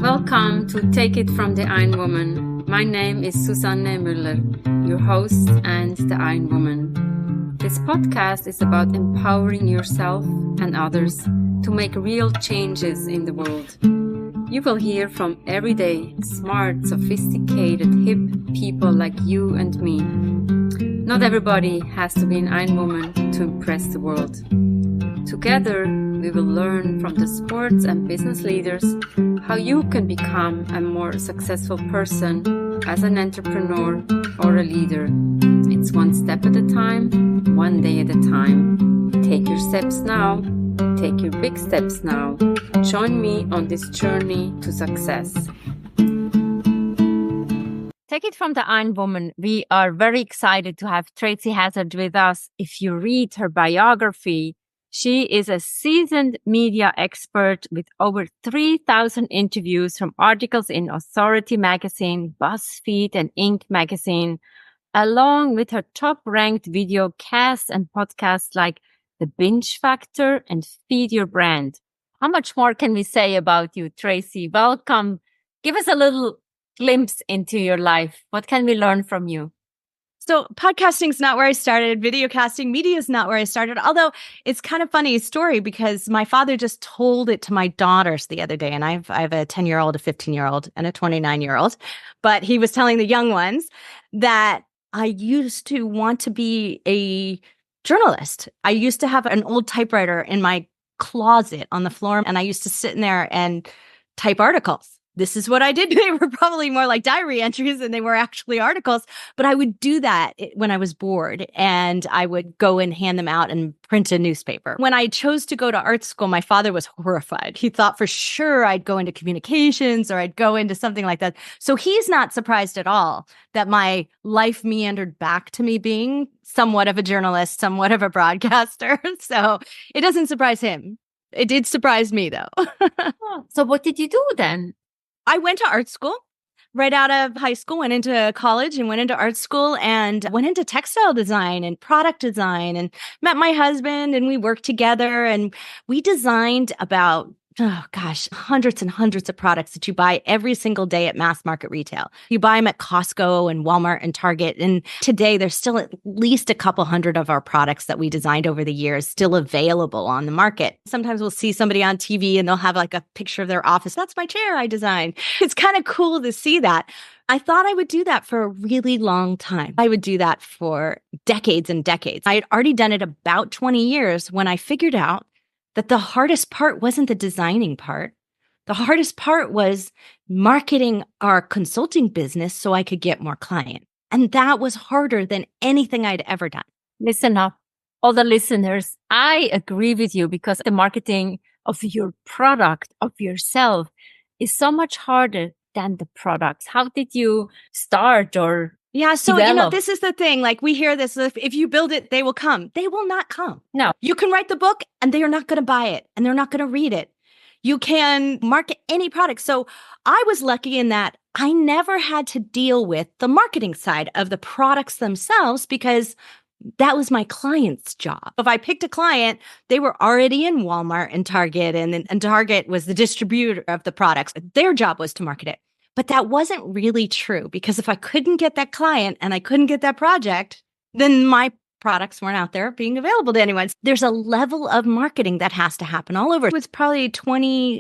Welcome to Take It from the Ironwoman. My name is Susanne Müller, your host and the Ironwoman. This podcast is about empowering yourself and others to make real changes in the world. You will hear from everyday, smart, sophisticated, hip people like you and me. Not everybody has to be an Ironwoman to impress the world. Together, we will learn from the sports and business leaders how you can become a more successful person as an entrepreneur or a leader. It's one step at a time, one day at a time. Take your steps now. Take your big steps now. Join me on this journey to success. Take it from the Ironwoman. We are very excited to have Tracy Hazzard with us. If you read her biography, she is a seasoned media expert with over 3,000 interviews from articles in Authority magazine, BuzzFeed, and Inc. magazine, along with her top-ranked video casts and podcasts like The Binge Factor and Feed Your Brand. How much more can we say about you, Tracy? Welcome. Give us a little glimpse into your life. What can we learn from you? So podcasting is not where I started. Video casting, media is not where I started. Although it's kind of funny story because my father just told it to my daughters the other day. And I have a 10-year-old, a 15-year-old, and a 29-year-old. But he was telling the young ones that I used to want to be a journalist. I used to have an old typewriter in my closet on the floor, and I used to sit in there and type articles. This is what I did. They were probably more like diary entries than they were actually articles. But I would do that when I was bored, and I would go and hand them out and print a newspaper. When I chose to go to art school, my father was horrified. He thought for sure I'd go into communications or I'd go into something like that. So he's not surprised at all that my life meandered back to me being somewhat of a journalist, somewhat of a broadcaster. So it doesn't surprise him. It did surprise me, though. So what did you do then? I went to art school right out of high school, went into college and went into art school and went into textile design and product design and met my husband, and we worked together and we designed about hundreds and hundreds of products that you buy every single day at mass market retail. You buy them at Costco and Walmart and Target. And today there's still at least a couple hundred of our products that we designed over the years still available on the market. Sometimes we'll see somebody on TV and they'll have like a picture of their office. That's my chair I designed. It's kind of cool to see that. I thought I would do that for a really long time. I would do that for decades and decades. I had already done it about 20 years when I figured out that the hardest part wasn't the designing part. The hardest part was marketing our consulting business so I could get more clients. And that was harder than anything I'd ever done. Listen up, all the listeners. I agree with you because the marketing of your product, of yourself, is so much harder than the products. How did you start or develop? This is the thing. Like we hear this, if you build it, they will come. They will not come. No. You can write the book and they are not going to buy it and they're not going to read it. You can market any product. So I was lucky in that I never had to deal with the marketing side of the products themselves because that was my client's job. If I picked a client, they were already in Walmart and Target, and Target was the distributor of the products. Their job was to market it. But that wasn't really true because if I couldn't get that client and I couldn't get that project, then my products weren't out there being available to anyone. There's a level of marketing that has to happen all over. It was probably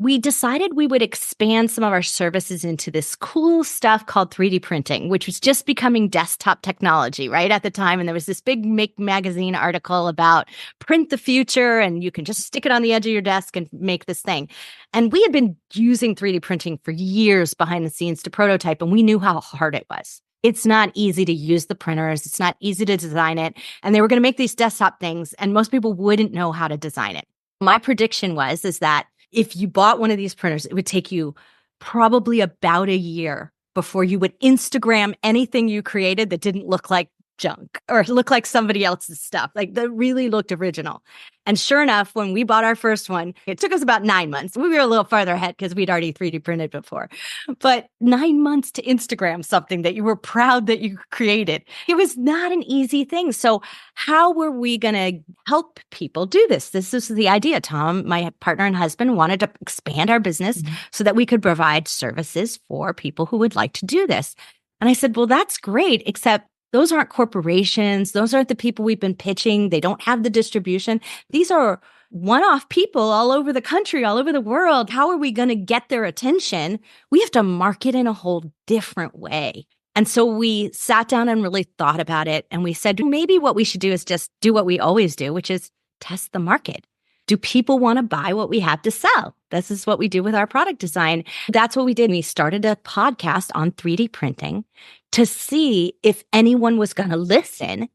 we decided we would expand some of our services into this cool stuff called 3D printing, which was just becoming desktop technology right at the time. And there was this big Make magazine article about print the future and you can just stick it on the edge of your desk and make this thing. And we had been using 3D printing for years behind the scenes to prototype, and we knew how hard it was. It's not easy to use the printers. It's not easy to design it. And they were going to make these desktop things, and most people wouldn't know how to design it. My prediction is that if you bought one of these printers, it would take you probably about a year before you would Instagram anything you created that didn't look like junk or look like somebody else's stuff. Like that really looked original. And sure enough, when we bought our first one, it took us about 9 months. We were a little farther ahead because we'd already 3D printed before. But 9 months to Instagram something that you were proud that you created. It was not an easy thing. So how were we going to help people do this? This is the idea. Tom, my partner and husband, wanted to expand our business so that we could provide services for people who would like to do this. And I said, well, that's great, except those aren't corporations. Those aren't the people we've been pitching. They don't have the distribution. These are one-off people all over the country, all over the world. How are we going to get their attention? We have to market in a whole different way. And so we sat down and really thought about it. And we said, maybe what we should do is just do what we always do, which is test the market. Do people want to buy what we have to sell? This is what we do with our product design. That's what we did. We started a podcast on 3D printing to see if anyone was going to listen.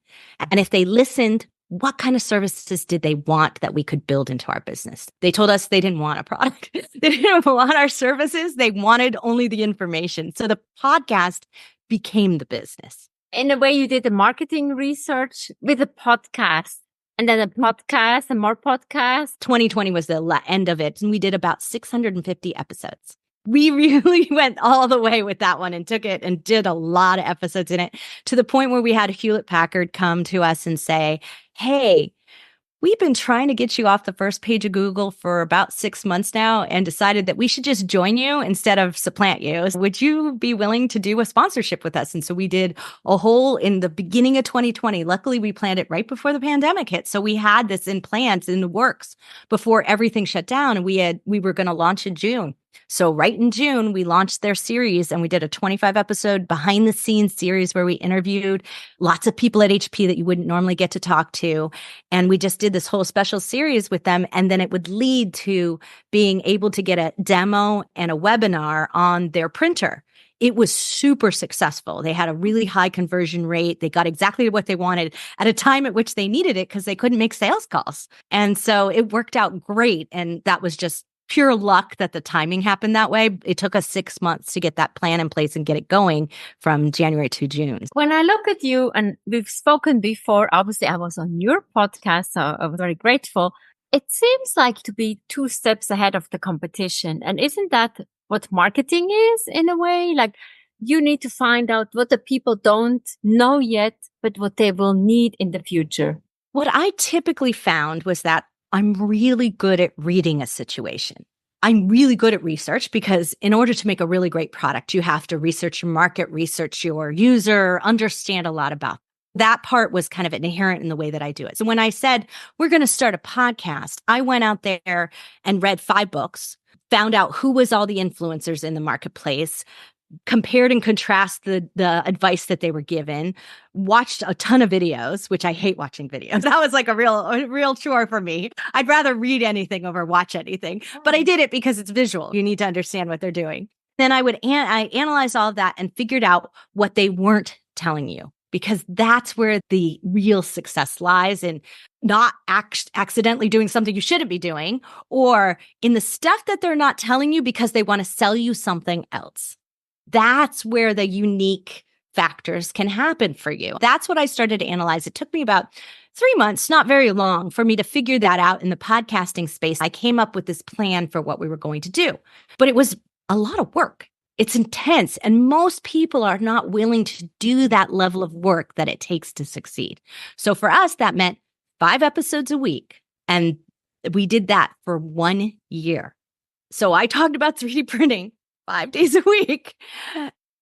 And if they listened, what kind of services did they want that we could build into our business? They told us they didn't want a product. They didn't want our services. They wanted only the information. So the podcast became the business. In a way, you did the marketing research with a podcast. And then a podcast and more podcasts. 2020 was the end of it. And we did about 650 episodes. We really went all the way with that one and took it and did a lot of episodes in it to the point where we had Hewlett Packard come to us and say, hey, we've been trying to get you off the first page of Google for about 6 months now and decided that we should just join you instead of supplant you. Would you be willing to do a sponsorship with us? And so we did a whole in the beginning of 2020. Luckily, we planned it right before the pandemic hit. So we had this in plans in the works before everything shut down. And we were going to launch in June. So right in June, we launched their series and we did a 25 episode behind the scenes series where we interviewed lots of people at HP that you wouldn't normally get to talk to. And we just did this whole special series with them. And then it would lead to being able to get a demo and a webinar on their printer. It was super successful. They had a really high conversion rate. They got exactly what they wanted at a time at which they needed it because they couldn't make sales calls. And so it worked out great. And that was just pure luck that the timing happened that way. It took us 6 months to get that plan in place and get it going from January to June. When I look at you, and we've spoken before, obviously I was on your podcast, so I was very grateful. It seems like to be 2 steps ahead of the competition. And isn't that what marketing is in a way? Like you need to find out what the people don't know yet, but what they will need in the future. What I typically found was that I'm really good at reading a situation. I'm really good at research because in order to make a really great product, you have to research your market, research your user, understand a lot about that part was kind of inherent in the way that I do it. So when I said, we're going to start a podcast, I went out there and read 5 books, found out who was all the influencers in the marketplace, compared and contrast the advice that they were given, watched a ton of videos, which I hate watching videos. That was like a real chore for me. I'd rather read anything over watch anything, but I did it because it's visual. You need to understand what they're doing. Then I analyzed all of that and figured out what they weren't telling you, because that's where the real success lies, in not accidentally doing something you shouldn't be doing, or in the stuff that they're not telling you because they want to sell you something else. That's where the unique factors can happen for you. That's what I started to analyze. It took me about 3 months, not very long, for me to figure that out in the podcasting space. I came up with this plan for what we were going to do, but it was a lot of work. It's intense, and most people are not willing to do that level of work that it takes to succeed. So for us, that meant 5 episodes a week, and we did that for 1 year. So I talked about 3D printing 5 days a week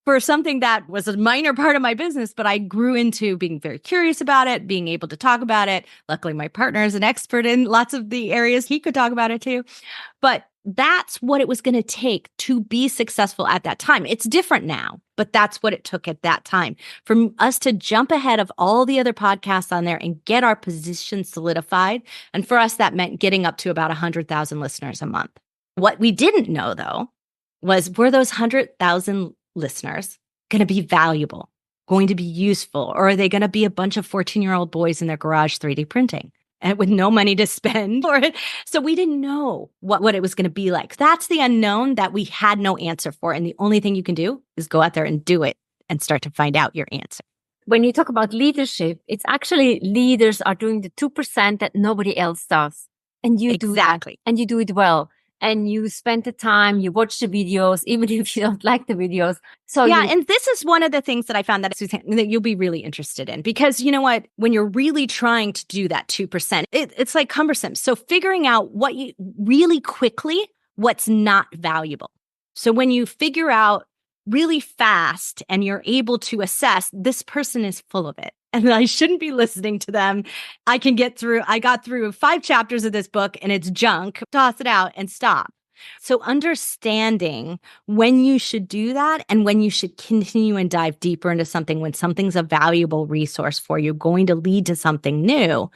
for something that was a minor part of my business, but I grew into being very curious about it, being able to talk about it. Luckily, my partner is an expert in lots of the areas. He could talk about it too. But that's what it was going to take to be successful at that time. It's different now, but that's what it took at that time for us to jump ahead of all the other podcasts on there and get our position solidified. And for us, that meant getting up to about 100,000 listeners a month. What we didn't know, though, were those 100,000 listeners going to be valuable, going to be useful, or are they going to be a bunch of 14-year-old boys in their garage 3D printing and with no money to spend? So we didn't know what it was going to be like. That's the unknown that we had no answer for. And the only thing you can do is go out there and do it and start to find out your answer. when you talk about leadership, it's actually leaders are doing the 2% that nobody else does. And you do that. And you do it well. And you spend the time, you watch the videos, even if you don't like the videos. So and this is one of the things that I found that, Suzanne, that you'll be really interested in. Because you know what? When you're really trying to do that 2%, it's like cumbersome. So figuring out what you really quickly, what's not valuable. So when you figure out really fast and you're able to assess, this person is full of it and I shouldn't be listening to them. I got through 5 chapters of this book and it's junk, toss it out and stop. So understanding when you should do that and when you should continue and dive deeper into something, when something's a valuable resource for you, going to lead to something new,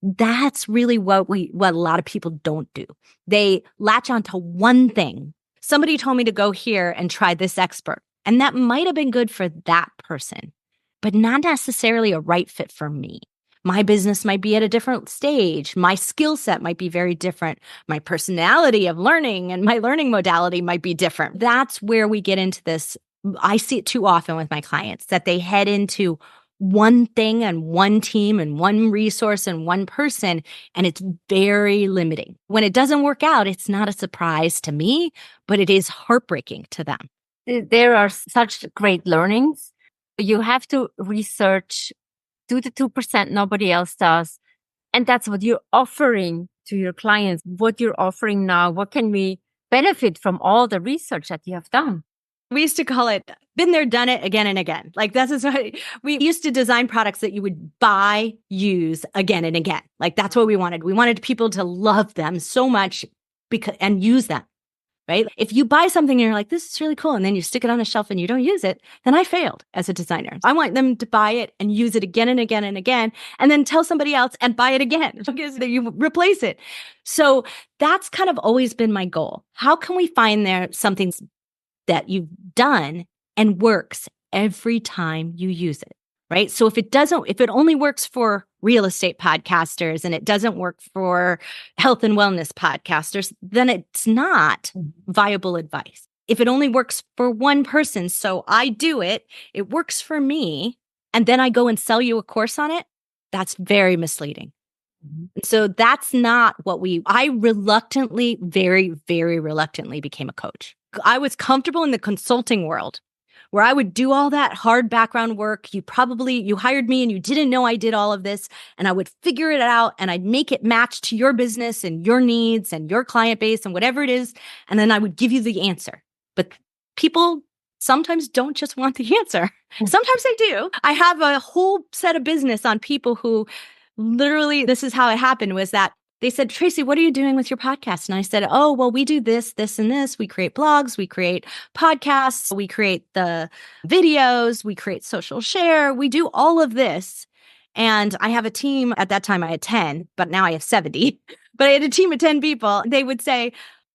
that's really what a lot of people don't do. They latch onto one thing. Somebody told me to go here and try this expert, and that might have been good for that person, but not necessarily a right fit for me. My business might be at a different stage. My skill set might be very different. My personality of learning and my learning modality might be different. That's where we get into this. I see it too often with my clients that they head into one thing and one team and one resource and one person, and it's very limiting. When it doesn't work out, it's not a surprise to me, but it is heartbreaking to them. There are such great learnings. You have to research, do the 2% nobody else does. And that's what you're offering to your clients, what you're offering now. What can we benefit from all the research that you have done? We used to call it, been there, done it again and again. Like that's what we used to design products that you would buy, use again and again. Like that's what we wanted. We wanted people to love them so much and use them, right? If you buy something and you're like, this is really cool, and then you stick it on a shelf and you don't use it, then I failed as a designer. I want them to buy it and use it again and again and again, and then tell somebody else and buy it again because you replace it. So that's kind of always been my goal. How can we find there something that you've done and works every time you use it, right? So if it only works for real estate podcasters and it doesn't work for health and wellness podcasters, then it's not viable advice. If it only works for one person, so I do it, it works for me, and then I go and sell you a course on it, that's very misleading. So that's not what I very, very reluctantly became a coach. I was comfortable in the consulting world where I would do all that hard background work. You hired me and you didn't know I did all of this, and I would figure it out and I'd make it match to your business and your needs and your client base and whatever it is. And then I would give you the answer. But people sometimes don't just want the answer. Sometimes they do. I have a whole set of business on people who literally, this is how it happened, was that they said, Tracy, what are you doing with your podcast? And I said, oh, well, we do this, this, and this. We create blogs, we create podcasts, we create the videos, we create social share. We do all of this. And I have a team. At that time, I had 10, but now I have 70. But I had a team of 10 people. They would say,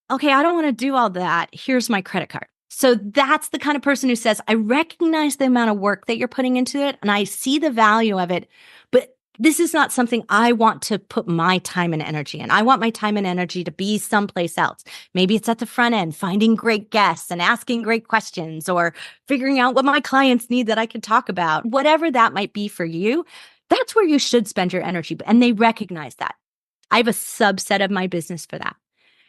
okay, I don't want to do all that. Here's my credit card. So that's the kind of person who says, I recognize the amount of work that you're putting into it, and I see the value of it, but this is not something I want to put my time and energy in. I want my time and energy to be someplace else. Maybe it's at the front end, finding great guests and asking great questions, or figuring out what my clients need that I can talk about. Whatever that might be for you, that's where you should spend your energy. And they recognize that. I have a subset of my business for that.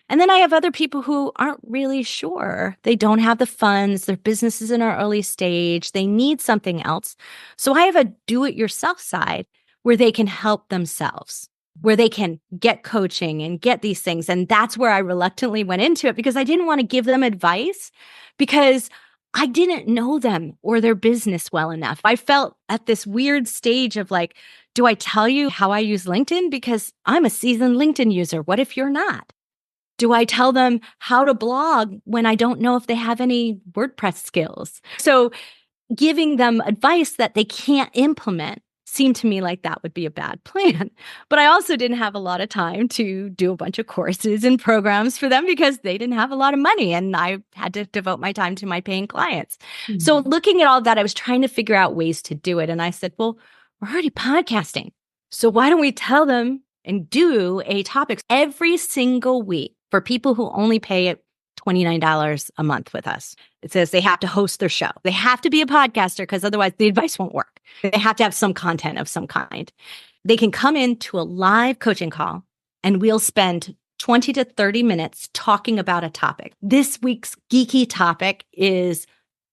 And then I have other people who aren't really sure. They don't have the funds. Their business is in our early stage. They need something else. So I have a do-it-yourself side where they can help themselves, where they can get coaching and get these things. And that's where I reluctantly went into it, because I didn't want to give them advice because I didn't know them or their business well enough. I felt at this weird stage of like, do I tell you how I use LinkedIn? Because I'm a seasoned LinkedIn user. What if you're not? Do I tell them how to blog when I don't know if they have any WordPress skills? So giving them advice that they can't implement seemed to me like that would be a bad plan. But I also didn't have a lot of time to do a bunch of courses and programs for them because they didn't have a lot of money and I had to devote my time to my paying clients. Mm-hmm. So looking at all that, I was trying to figure out ways to do it. And I said, well, we're already podcasting. So why don't we tell them and do a topic every single week for people who only pay $29 a month with us. It says they have to host their show. They have to be a podcaster because otherwise the advice won't work. They have to have some content of some kind. They can come into a live coaching call and we'll spend 20 to 30 minutes talking about a topic. This week's geeky topic is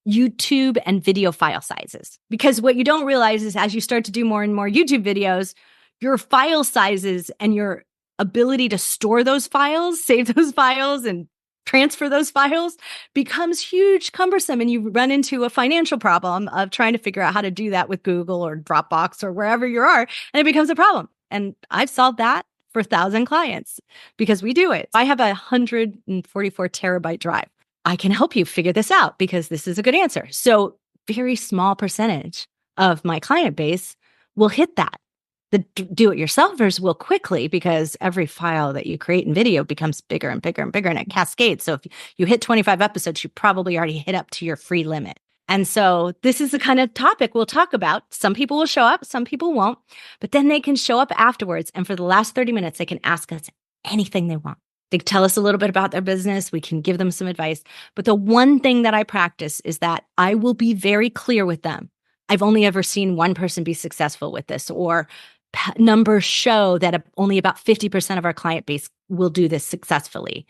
YouTube and video file sizes. Because what you don't realize is as you start to do more and more YouTube videos, your file sizes and your ability to store those files, save those files, and transfer those files becomes huge, cumbersome, and you run into a financial problem of trying to figure out how to do that with Google or Dropbox or wherever you are, and it becomes a problem. And I've solved that for 1,000 clients because we do it. I have a 144 terabyte drive. I can help you figure this out because this is a good answer. So very small percentage of my client base will hit that. The do-it-yourselfers will quickly because every file that you create in video becomes bigger and bigger and bigger and it cascades. So if you hit 25 episodes, you probably already hit up to your free limit. And so this is the kind of topic we'll talk about. Some people will show up, some people won't, but then they can show up afterwards. And for the last 30 minutes, they can ask us anything they want. They tell us a little bit about their business. We can give them some advice. But the one thing that I practice is that I will be very clear with them. I've only ever seen one person be successful with this, or numbers show that only about 50% of our client base will do this successfully.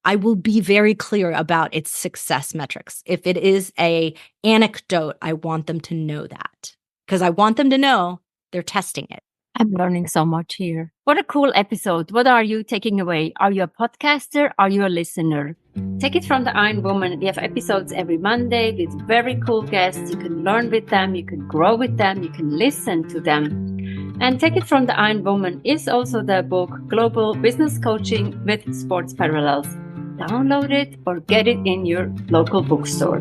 I will be very clear about its success metrics. If it is an anecdote, I want them to know that because I want them to know they're testing it. I'm learning so much here. What a cool episode. What are you taking away? Are you a podcaster? Are you a listener? Take it from the Ironwoman. We have episodes every Monday with very cool guests. You can learn with them. You can grow with them. You can listen to them. And Take It from the Ironwoman is also the book Global Business Coaching with Sports Parallels. Download it or get it in your local bookstore.